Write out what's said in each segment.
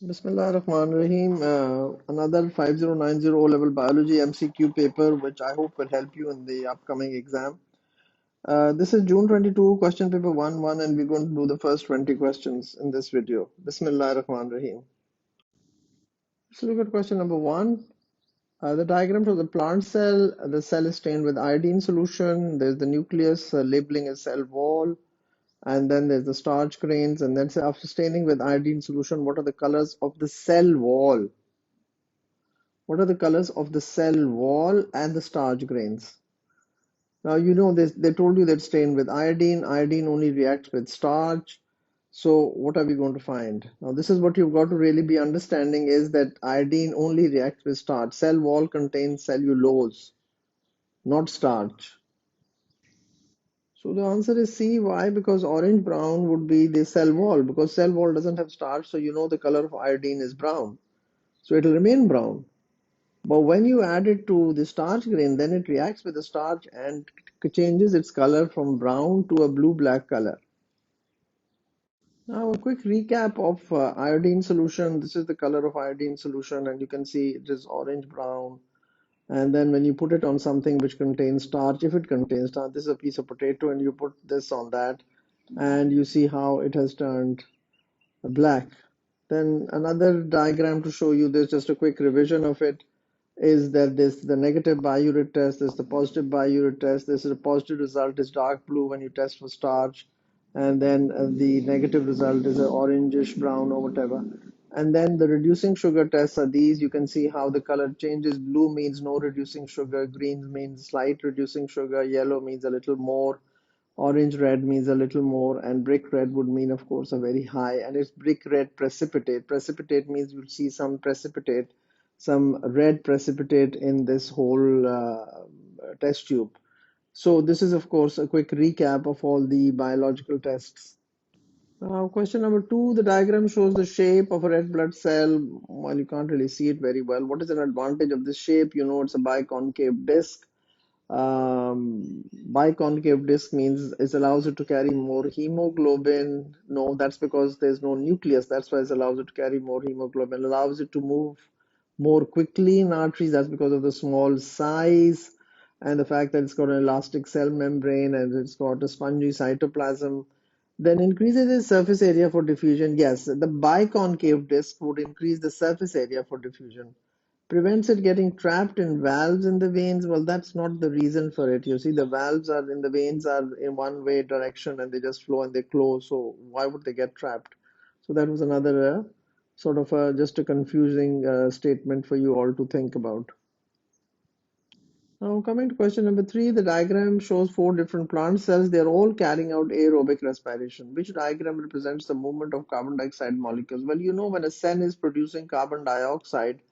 Bismillah Rahman Rahim. Another 5090 O level biology MCQ paper, which I hope will help you in the upcoming exam. This is June 22, question paper 1-1, and we're going to do the first 20 questions in this video. Bismillah Rahman Rahim. Let's look at question number 1. The diagram shows the plant cell. The cell is stained with iodine solution. There's the nucleus, labeling as cell wall. And then there's the starch grains. And then after staining with iodine solution, what are the colors of the cell wall? What are the colors of the cell wall and the starch grains? Now you know this, they told you that stain with iodine. Iodine only reacts with starch. So what are we going to find? Now this is what you've got to really be understanding, is that iodine only reacts with starch. Cell wall contains cellulose, not starch. So the answer is C. Why? Because orange brown would be the cell wall, because cell wall doesn't have starch, so you know the color of iodine is brown. So it will remain brown. But when you add it to the starch grain, then it reacts with the starch and changes its color from brown to a blue-black color. Now, a quick recap of iodine solution. This is the color of iodine solution, and you can see it is orange-brown. And then when you put it on something which contains starch, if it contains starch, this is a piece of potato, and you put this on that, and you see how it has turned black. Then another diagram to show you this, just a quick revision of it, is that this the negative biuret test, this is the positive biuret test. This is a positive result is dark blue when you test for starch, and then the negative result is an orangish brown or whatever. And then the reducing sugar tests are these. You can see how the color changes. Blue means no reducing sugar, green means slight reducing sugar, yellow means a little more, orange red means a little more, and brick red would mean, of course, a very high. And it's brick red precipitate. Precipitate means you'll see some precipitate, some red precipitate in this whole test tube. So this is, of course, a quick recap of all the biological tests. Question number 2, the diagram shows the shape of a red blood cell. While you can't really see it very well, what is an advantage of this shape? You know, it's a biconcave disc. Biconcave disc means it allows it to carry more hemoglobin. No, that's because there's no nucleus. That's why it allows it to carry more hemoglobin. Allows it to move more quickly in arteries. That's because of the small size and the fact that it's got an elastic cell membrane and it's got a spongy cytoplasm. Then increases the surface area for diffusion. Yes, the biconcave disc would increase the surface area for diffusion. Prevents it getting trapped in valves in the veins. Well, that's not the reason for it. You see, the valves are in the veins are in one way direction and they just flow and they close. So why would they get trapped? So that was another sort of just a confusing statement for you all to think about. Now, coming to question number 3, the diagram shows 4 different plant cells. They are all carrying out aerobic respiration. Which diagram represents the movement of carbon dioxide molecules? Well, you know, when a cell is producing carbon dioxide,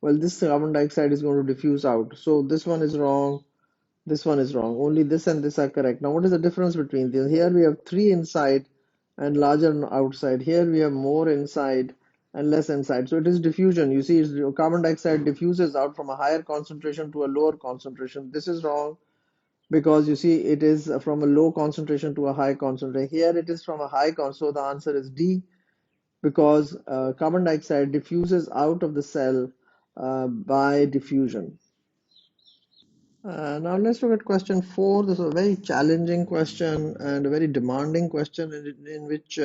well, this carbon dioxide is going to diffuse out. So this one is wrong. This one is wrong. Only this and this are correct. Now, what is the difference between these? Here we have 3 inside and larger outside. Here we have more inside and less inside. So it is diffusion. You see, carbon dioxide diffuses out from a higher concentration to a lower concentration. This is wrong because you see it is from a low concentration to a high concentration. Here it is from a high concentration. So the answer is D, because carbon dioxide diffuses out of the cell by diffusion. Now let's look at question 4. This is a very challenging question and a very demanding question in which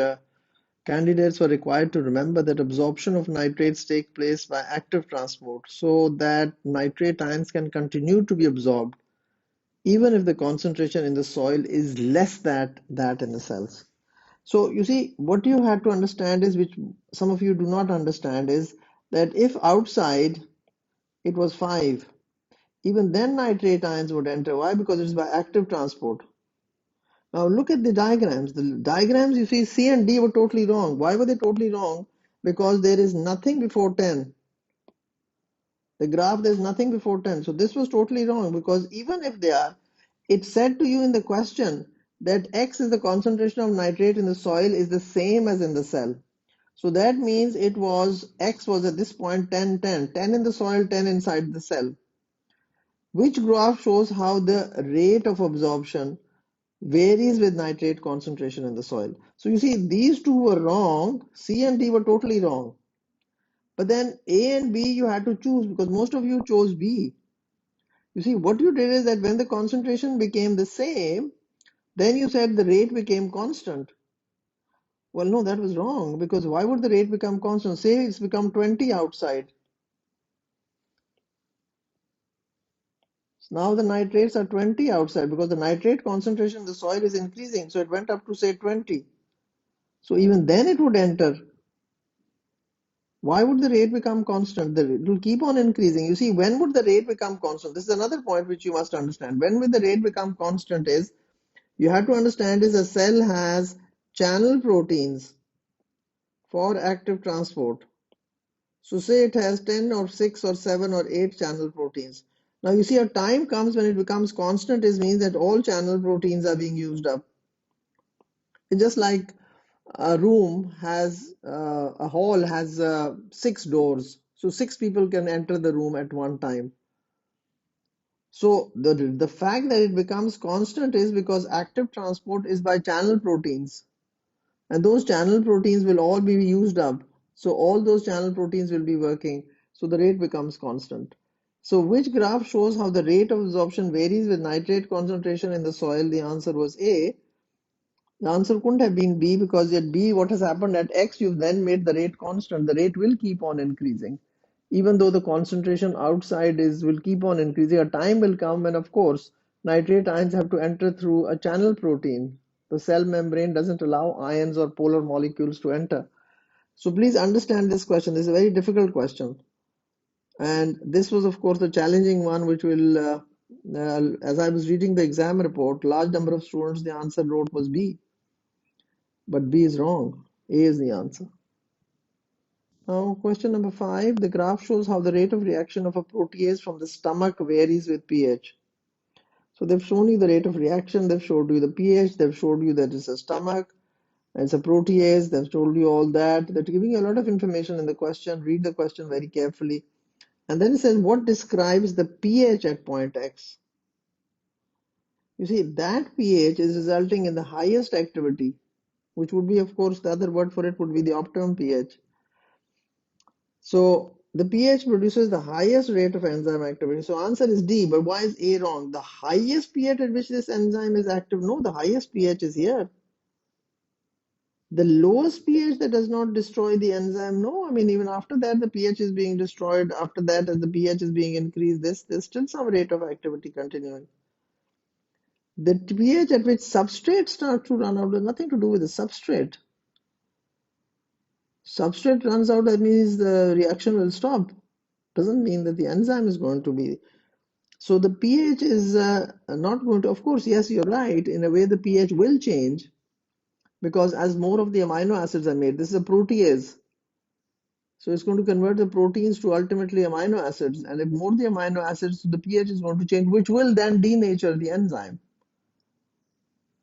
candidates were required to remember that absorption of nitrates take place by active transport, so that nitrate ions can continue to be absorbed even if the concentration in the soil is less than that in the cells. So you see, what you have to understand is, which some of you do not understand, is that if outside it was 5, even then nitrate ions would enter. Why? Because it's by active transport. Now look at the diagrams. The diagrams, you see, C and D were totally wrong. Why were they totally wrong? Because there is nothing before 10. The graph, there's nothing before 10. So this was totally wrong, because even if they are, it said to you in the question that X is the concentration of nitrate in the soil is the same as in the cell. So that means it was, X was at this point 10, 10. 10 in the soil, 10 inside the cell. Which graph shows how the rate of absorption varies with nitrate concentration in the soil? So you see, these two were wrong. C and D were totally wrong. But then A and B you had to choose because most of you chose B. You see, what you did is that when the concentration became the same, then you said the rate became constant. Well, no, that was wrong because why would the rate become constant? Say it's become 20 outside. Now the nitrates are 20 outside because the nitrate concentration in the soil is increasing. So it went up to say 20. So even then it would enter. Why would the rate become constant? It will keep on increasing. You see, when would the rate become constant? This is another point which you must understand. When will the rate become constant is, you have to understand is a cell has channel proteins for active transport. So say it has 10 or 6 or 7 or 8 channel proteins. Now you see a time comes when it becomes constant is means that all channel proteins are being used up. It's just like a room has a hall has 6 doors. So 6 people can enter the room at one time. So the fact that it becomes constant is because active transport is by channel proteins. And those channel proteins will all be used up. So all those channel proteins will be working. So the rate becomes constant. So which graph shows how the rate of absorption varies with nitrate concentration in the soil? The answer was A. The answer couldn't have been B because at B, what has happened at X, you've then made the rate constant. The rate will keep on increasing. Even though the concentration outside will keep on increasing, a time will come when, of course, nitrate ions have to enter through a channel protein. The cell membrane doesn't allow ions or polar molecules to enter. So please understand this question. This is a very difficult question. And this was, of course, a challenging one, which as I was reading the exam report, large number of students, the answer wrote was B. But B is wrong. A is the answer. Now, question number 5. The graph shows how the rate of reaction of a protease from the stomach varies with pH. So they've shown you the rate of reaction, they've showed you the pH, they've showed you that it's a stomach, and it's a protease, they've told you all that. They're giving you a lot of information in the question. Read the question very carefully. And then it says, what describes the pH at point X? You see, that pH is resulting in the highest activity, which would be, of course, the other word for it would be the optimum pH. So the pH produces the highest rate of enzyme activity. So answer is D, but why is A wrong? The highest pH at which this enzyme is active? No, the highest pH is here. The lowest pH that does not destroy the enzyme? No, I mean, even after that, the pH is being destroyed. After that, as the pH is being increased, there's still some rate of activity continuing. The pH at which substrate starts to run out has nothing to do with the substrate. Substrate runs out, that means the reaction will stop. Doesn't mean that the enzyme is going to be. So the pH is not going to, of course, yes, you're right. In a way, the pH will change because as more of the amino acids are made, this is a protease. So it's going to convert the proteins to ultimately amino acids. And if more the amino acids, the pH is going to change, which will then denature the enzyme.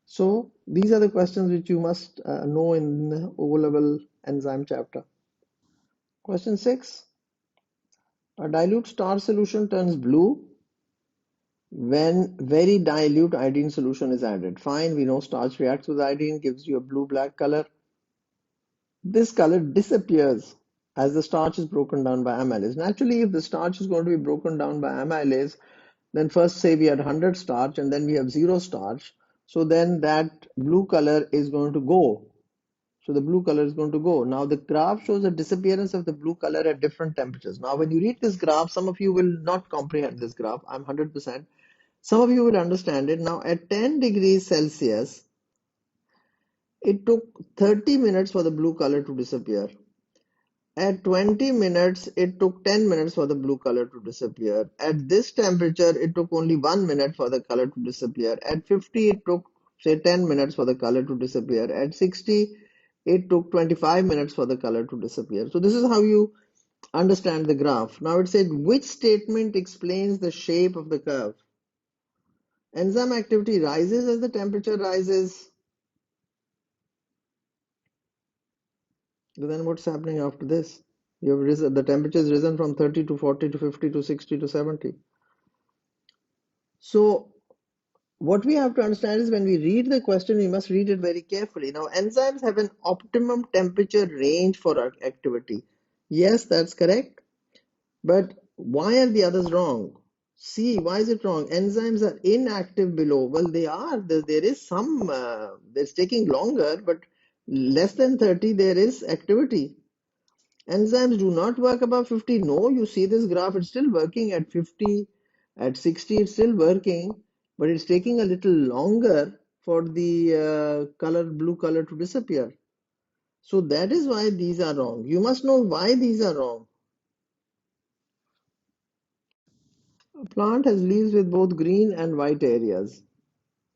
So these are the questions which you must know in O level enzyme chapter. Question 6. A dilute starch solution turns blue when very dilute iodine solution is added. Fine, we know starch reacts with iodine, gives you a blue-black color. This color disappears as the starch is broken down by amylase. Naturally, if the starch is going to be broken down by amylase, then first say we had 100 starch and then we have 0 starch. So then that blue color is going to go. So the blue color is going to go. Now the graph shows the disappearance of the blue color at different temperatures. Now when you read this graph, some of you will not comprehend this graph. I'm 100%. Some of you will understand it. Now at 10 degrees Celsius, it took 30 minutes for the blue color to disappear. At 20 minutes, it took 10 minutes for the blue color to disappear. At this temperature, it took only 1 minute for the color to disappear. At 50, it took, say, 10 minutes for the color to disappear. At 60, it took 25 minutes for the color to disappear. So this is how you understand the graph. Now it said, which statement explains the shape of the curve? Enzyme activity rises as the temperature rises. Then what's happening after this? You have risen, the temperature has risen from 30 to 40 to 50 to 60 to 70. So what we have to understand is when we read the question, we must read it very carefully. Now, enzymes have an optimum temperature range for activity. Yes, that's correct. But why are the others wrong? See, why is it wrong? Enzymes are inactive below. Well, they are. There is some, it's taking longer, but less than 30, there is activity. Enzymes do not work above 50. No, you see this graph, it's still working at 50, at 60, it's still working, but it's taking a little longer for the blue color to disappear. So that is why these are wrong. You must know why these are wrong. A plant has leaves with both green and white areas.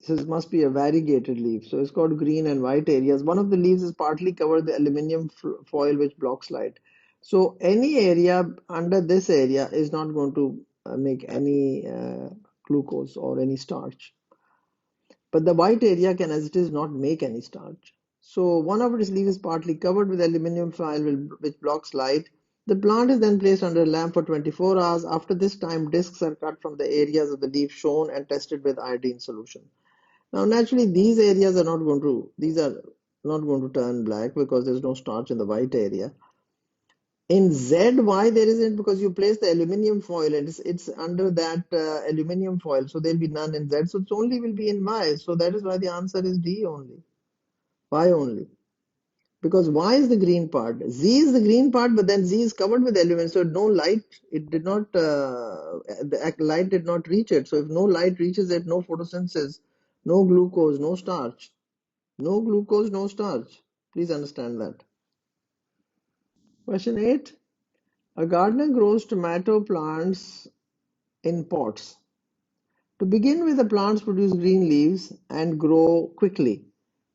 This must be a variegated leaf. So it's called green and white areas. One of the leaves is partly covered with aluminum foil which blocks light. So any area under this area is not going to make any glucose or any starch. But the white area can, as it is, not make any starch. So one of its leaves is partly covered with aluminum foil which blocks light. The plant is then placed under a lamp for 24 hours. After this time, discs are cut from the areas of the leaf shown and tested with iodine solution. Now, naturally, these are not going to turn black because there's no starch in the white area. In Z, why there isn't? Because you place the aluminium foil and it's under that aluminium foil, so there'll be none in Z. So it only will be in Y. So that is why the answer is D only. Y only. Because Y is the green part. Z is the green part, but then Z is covered with aluminum, so no light. It did not. The light did not reach it. So if no light reaches it, no photosynthesis, no glucose, no starch. No glucose, no starch. Please understand that. Question 8. A gardener grows tomato plants in pots. To begin with, the plants produce green leaves and grow quickly.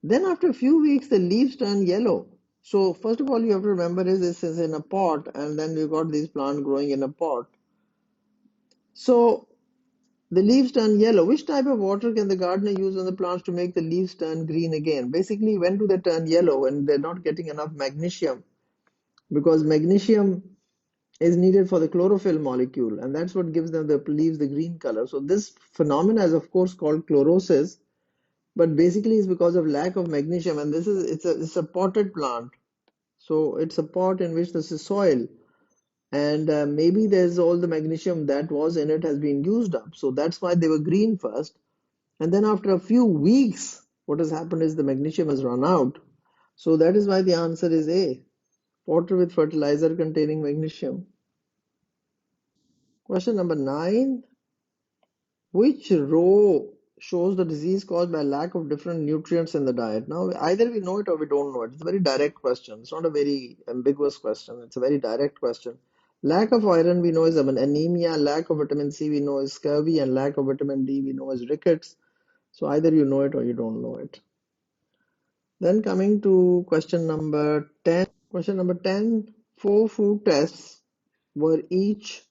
Then after a few weeks, the leaves turn yellow. So first of all, you have to remember is this is in a pot, and then you got these plants growing in a pot. So the leaves turn yellow. Which type of water can the gardener use on the plants to make the leaves turn green again? Basically, when do they turn yellow? When they're not getting enough magnesium, because magnesium is needed for the chlorophyll molecule, and that's what gives them the leaves the green color. So this phenomena is of course called chlorosis, but basically it's because of lack of magnesium. And this is it's a potted plant, so it's a pot in which this is soil, and maybe there's all the magnesium that was in it has been used up. So that's why they were green first, and then after a few weeks, what has happened is the magnesium has run out. So that is why the answer is A, water with fertilizer containing magnesium. Question number 9. Which row shows the disease caused by lack of different nutrients in the diet? Now, either we know it or we don't know it. It's a very direct question. It's not a very ambiguous question. It's a very direct question. Lack of iron we know is anemia, lack of vitamin C we know is scurvy, and lack of vitamin D we know is rickets. So either you know it or you don't know it. Then coming to question number 10. Question number 10. 4 food tests were each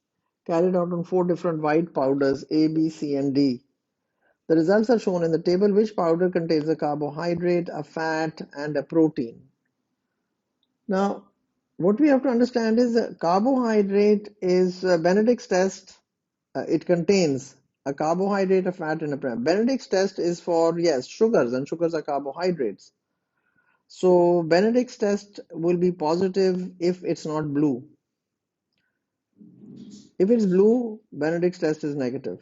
carried out on 4 different white powders A, B, C, and D. The results are shown in the table. Which powder contains a carbohydrate, a fat, and a protein? Now, what we have to understand is that carbohydrate is Benedict's test. It contains a carbohydrate, a fat, and a protein. Benedict's test is for, yes, sugars, and sugars are carbohydrates. So Benedict's test will be positive if it's not blue. If it's blue, Benedict's test is negative.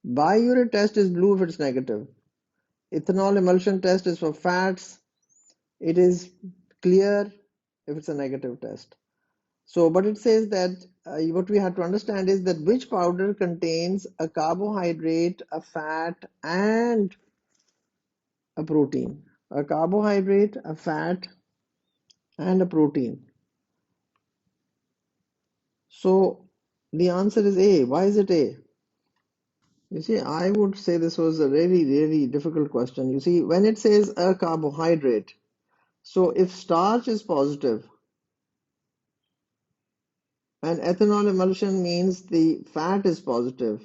Biuret test is blue if it's negative. Ethanol emulsion test is for fats. It is clear if it's a negative test. So, but it says that what we have to understand is that which powder contains a carbohydrate, a fat, and a protein. A carbohydrate, a fat, and a protein. So, the answer is A. Why is it A? You see, I would say this was a really difficult question. You see, when it says a carbohydrate, so if starch is positive, and ethanol emulsion means the fat is positive,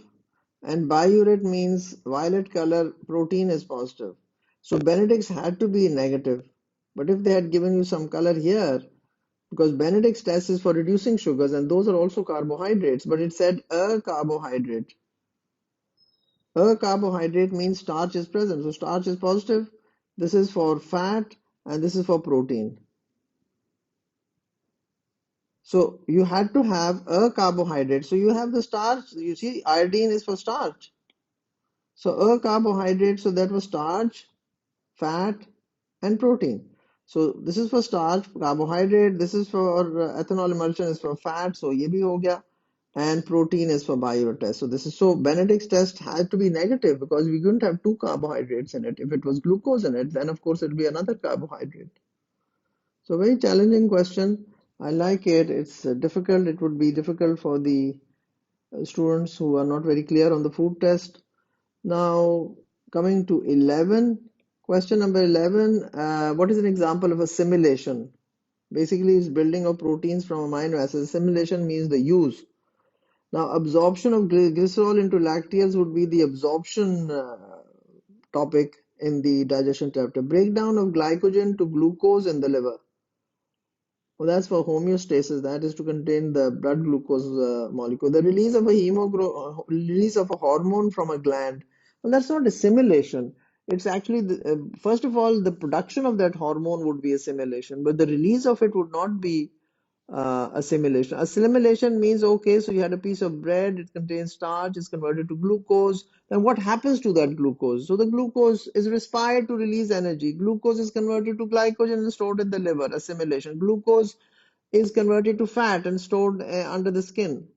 and biuret means violet color protein is positive. So Benedict's had to be negative. But if they had given you some color here, because Benedict's test is for reducing sugars, and those are also carbohydrates, but it said a carbohydrate. A carbohydrate means starch is present. So starch is positive. This is for fat, and this is for protein. So you had to have a carbohydrate. So you have the starch. You see, iodine is for starch. So a carbohydrate, so that was starch, fat, and protein. So this is for starch, carbohydrate. This is for ethanol emulsion is for fat. So ये भी हो गया. And protein is for bio test. So this is so Benedict's test had to be negative because we couldn't have two carbohydrates in it. If it was glucose in it, then of course it would be another carbohydrate. So very challenging question. I like it. It's difficult. It would be difficult for the students who are not very clear on the food test. Now coming to 11, question number 11. What is an example of a simulation? Basically, it's building of proteins from amino acids. Simulation means the use. Now, absorption of glycerol into lacteals would be the absorption topic in the digestion chapter. Breakdown of glycogen to glucose in the liver. Well, that's for homeostasis. That is to contain the blood glucose molecule. The release of release of a hormone from a gland. Well, that's not a simulation. It's actually first of all, the production of that hormone would be a simulation, but the release of it would not be assimilation. Assimilation means, okay, so you had a piece of bread, it contains starch, it's converted to glucose. Then what happens to that glucose? So the glucose is respired to release energy. Glucose is converted to glycogen and stored in the liver, assimilation. Glucose is converted to fat and stored under the skin.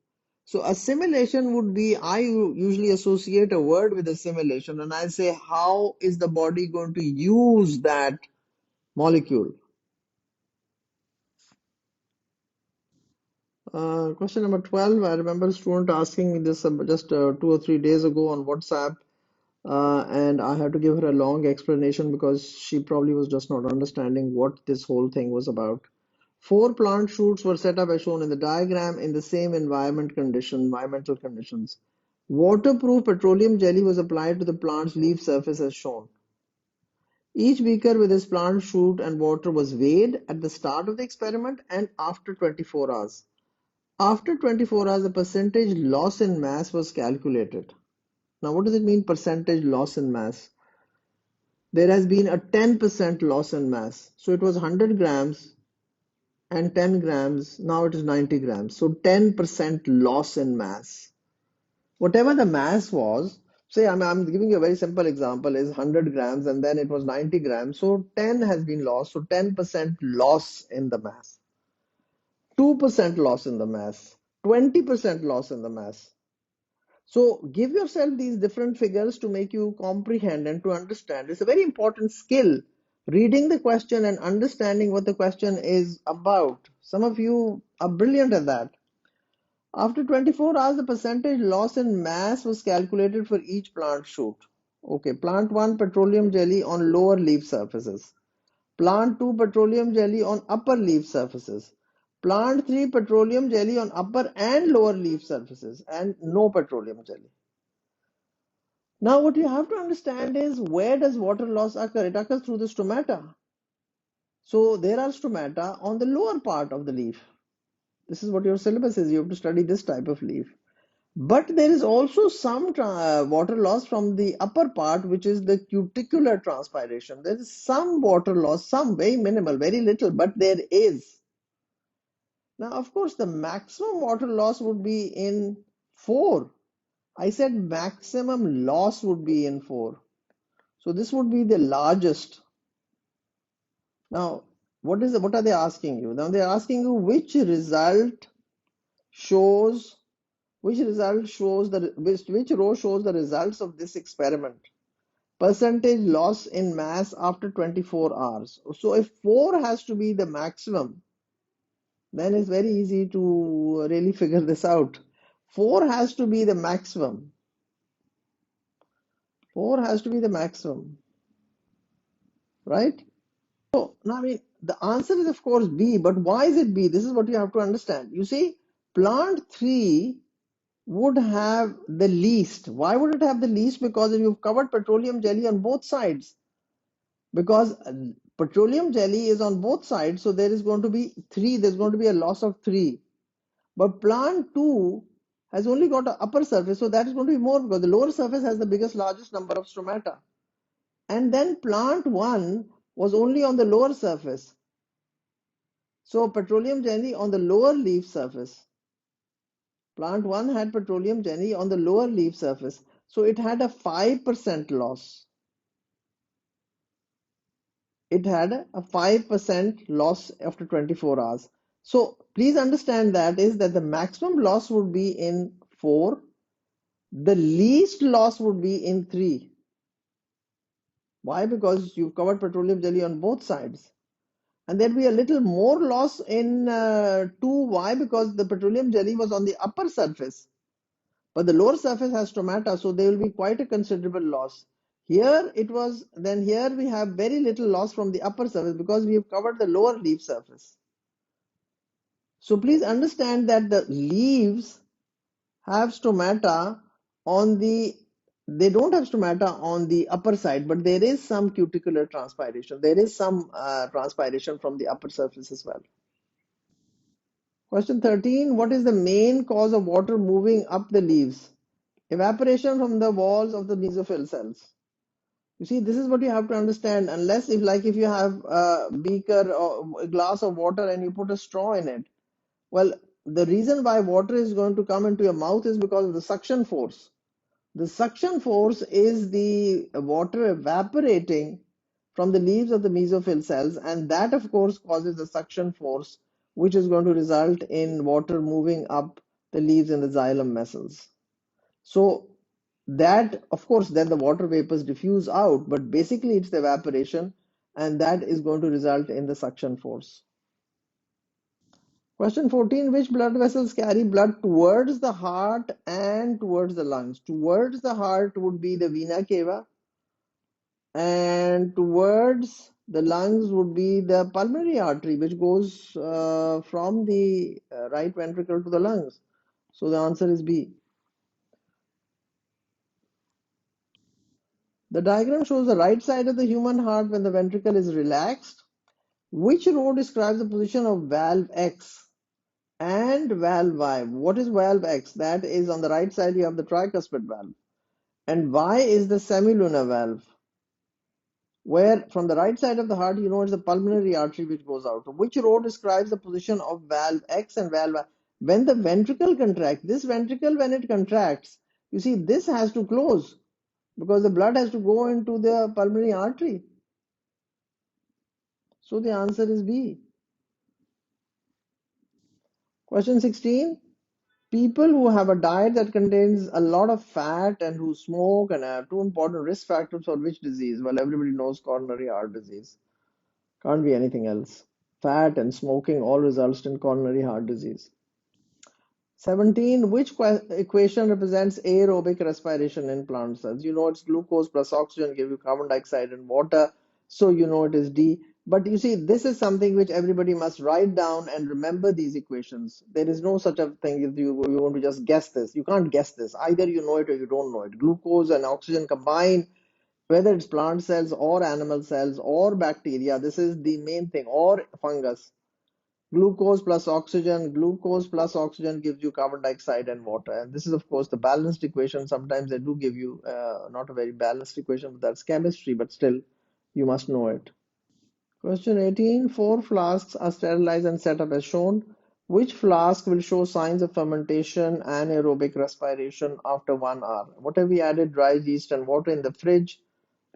So assimilation would be, I usually associate a word with assimilation and I say, how is the body going to use that molecule? Question number 12. I remember a student asking me this just 2 or 3 days ago on WhatsApp, and I had to give her a long explanation because she probably was just not understanding what this whole thing was about. 4 plant shoots were set up as shown in the diagram in the same environmental conditions. Waterproof petroleum jelly was applied to the plant's leaf surface as shown. Each beaker with its plant shoot and water was weighed at the start of the experiment and after 24 hours. After 24 hours, the percentage loss in mass was calculated. Now, what does it mean, percentage loss in mass? There has been a 10% loss in mass. So it was 100 grams and 10 grams. Now it is 90 grams. So 10% loss in mass. Whatever the mass was, say I'm giving you a very simple example, is 100 grams and then it was 90 grams. So 10 has been lost. So 10% loss in the mass. 2% loss in the mass. 20% loss in the mass. So give yourself these different figures to make you comprehend and to understand. It's a very important skill, reading the question and understanding what the question is about. Some of you are brilliant at that. After 24 hours, the percentage loss in mass was calculated for each plant shoot. Okay, plant 1 petroleum jelly on lower leaf surfaces. Plant 2 petroleum jelly on upper leaf surfaces. Plant 3 petroleum jelly on upper and lower leaf surfaces and no petroleum jelly. Now, what you have to understand is, where does water loss occur? It occurs through the stomata. So there are stomata on the lower part of the leaf. This is what your syllabus is. You have to study this type of leaf. But there is also some water loss from the upper part, which is the cuticular transpiration. There is some water loss, some very minimal, very little, but there is. Now, of course, the maximum water loss would be in 4. I said maximum loss would be in 4. So this would be the largest. Now, what are they asking you? Now they're asking you shows which row shows the results of this experiment. Percentage loss in mass after 24 hours. So if 4 has to be the maximum, then it's very easy to really figure this out. 4 has to be the maximum. 4 has to be the maximum, right? So, now, I mean, the answer is of course B, but why is it B? This is what you have to understand. You see, plant 3 would have the least. Why would it have the least? Because if you've covered petroleum jelly on both sides, because petroleum jelly is on both sides, so there is going to be 3, there's going to be a loss of 3. But plant 2 has only got an upper surface, so that is going to be more because the lower surface has the largest number of stomata. And then plant 1 was only on the lower surface. So petroleum jelly on the lower leaf surface. Plant 1 had petroleum jelly on the lower leaf surface. So it had a 5% loss. It had a 5% loss after 24 hours. So please understand that is that the maximum loss would be in 4, the least loss would be in 3. Why? Because you've covered petroleum jelly on both sides. And there'll be a little more loss in 2. Why? Because the petroleum jelly was on the upper surface, but the lower surface has stomata, so there will be quite a considerable loss. Here it was, then here we have very little loss from the upper surface because we have covered the lower leaf surface. So please understand that the leaves have stomata on the, they don't have stomata on the upper side, but there is some cuticular transpiration. There is some transpiration from the upper surface as well. Question 13. What is the main cause of water moving up the leaves? Evaporation from the walls of the mesophyll cells. You see, this is what you have to understand. Unless if you have a beaker or a glass of water and you put a straw in it, well, the reason why water is going to come into your mouth is because of the suction force. The suction force is the water evaporating from the leaves of the mesophyll cells, and that of course causes the suction force, which is going to result in water moving up the leaves in the xylem muscles. So that of course then the water vapors diffuse out, but basically it's the evaporation, and that is going to result in the suction force. Question 14. Which blood vessels carry blood towards the heart and towards the lungs? Towards the heart would be the vena cava, and towards the lungs would be the pulmonary artery, which goes from the right ventricle to the lungs. So the answer is B. The diagram shows the right side of the human heart when the ventricle is relaxed. Which row describes the position of valve X and valve Y? What is valve X? That is on the right side you have the tricuspid valve. And Y is the semilunar valve, where from the right side of the heart, you know it's the pulmonary artery which goes out. So which row describes the position of valve X and valve Y? When the ventricle contracts, this ventricle when it contracts, you see this has to close because the blood has to go into the pulmonary artery. So the answer is B. Question 16. People who have a diet that contains a lot of fat and who smoke and have 2 important risk factors for which disease? Well, everybody knows coronary heart disease. Can't be anything else. Fat and smoking all results in coronary heart disease. 17. Which equation represents aerobic respiration in plant cells? You know it's glucose plus oxygen give you carbon dioxide and water. So you know it is D. But you see, this is something which everybody must write down and remember these equations. There is no such a thing if you want to just guess this. You can't guess this. Either you know it or you don't know it. Glucose and oxygen combine, whether it's plant cells or animal cells or bacteria, this is the main thing, or fungus. Glucose plus oxygen gives you carbon dioxide and water. And this is, of course, the balanced equation. Sometimes they do give you not a very balanced equation, but that's chemistry, but still, you must know it. Question 18. 4 flasks are sterilized and set up as shown. Which flask will show signs of fermentation and aerobic respiration after 1 hour? What have we added? Dry yeast and water in the fridge.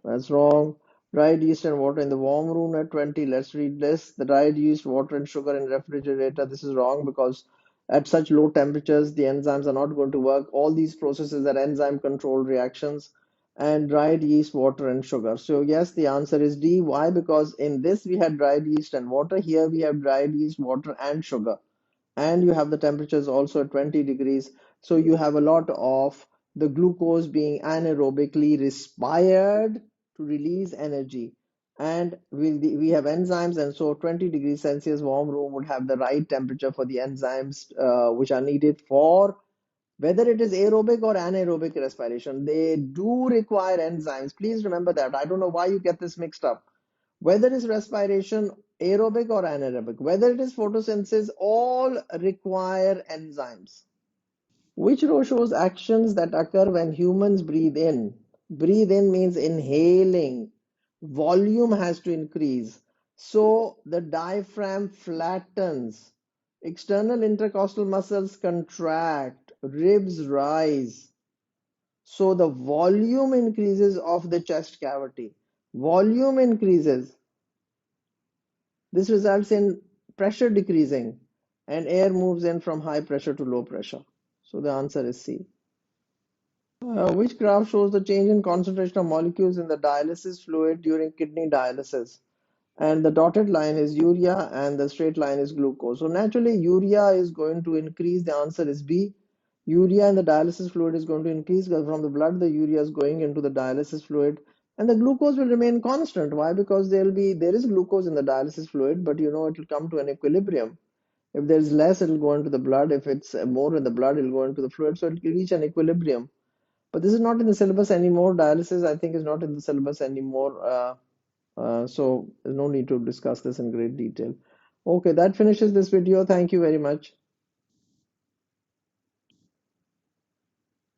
That's wrong. Dried yeast and water in the warm room at 20. Let's read this. The dried yeast, water, and sugar in refrigerator. This is wrong because at such low temperatures, the enzymes are not going to work. All these processes are enzyme controlled reactions. And dried yeast, water, and sugar. So, yes, the answer is D. Why? Because in this we had dried yeast and water. Here we have dried yeast, water, and sugar, and you have the temperatures also at 20 degrees, so you have a lot of the glucose being anaerobically respired to release energy, and we have enzymes, and so 20 degrees Celsius warm room would have the right temperature for the enzymes which are needed for whether it is aerobic or anaerobic respiration. They do require enzymes. Please remember that. I don't know why you get this mixed up. Whether it's respiration, aerobic or anaerobic, whether it is photosynthesis, all require enzymes. Which row shows actions that occur when humans breathe in? Breathe in means inhaling. Volume has to increase. So the diaphragm flattens, external intercostal muscles contract, ribs rise. So the volume increases of the chest cavity. Volume increases. This results in pressure decreasing and air moves in from high pressure to low pressure. So the answer is C. Which graph shows the change in concentration of molecules in the dialysis fluid during kidney dialysis? And the dotted line is urea and the straight line is glucose. So naturally urea is going to increase. The answer is B. Urea in the dialysis fluid is going to increase because from the blood the urea is going into the dialysis fluid, and the glucose will remain constant. Why? Because there is glucose in the dialysis fluid, but it will come to an equilibrium. If there's less, it will go into the blood. If it's more in the blood, it will go into the fluid. So it will reach an equilibrium. But this is not in the syllabus anymore. Dialysis, I think, is not in the syllabus anymore. So there's no need to discuss this in great detail. Okay, that finishes this video. Thank you very much.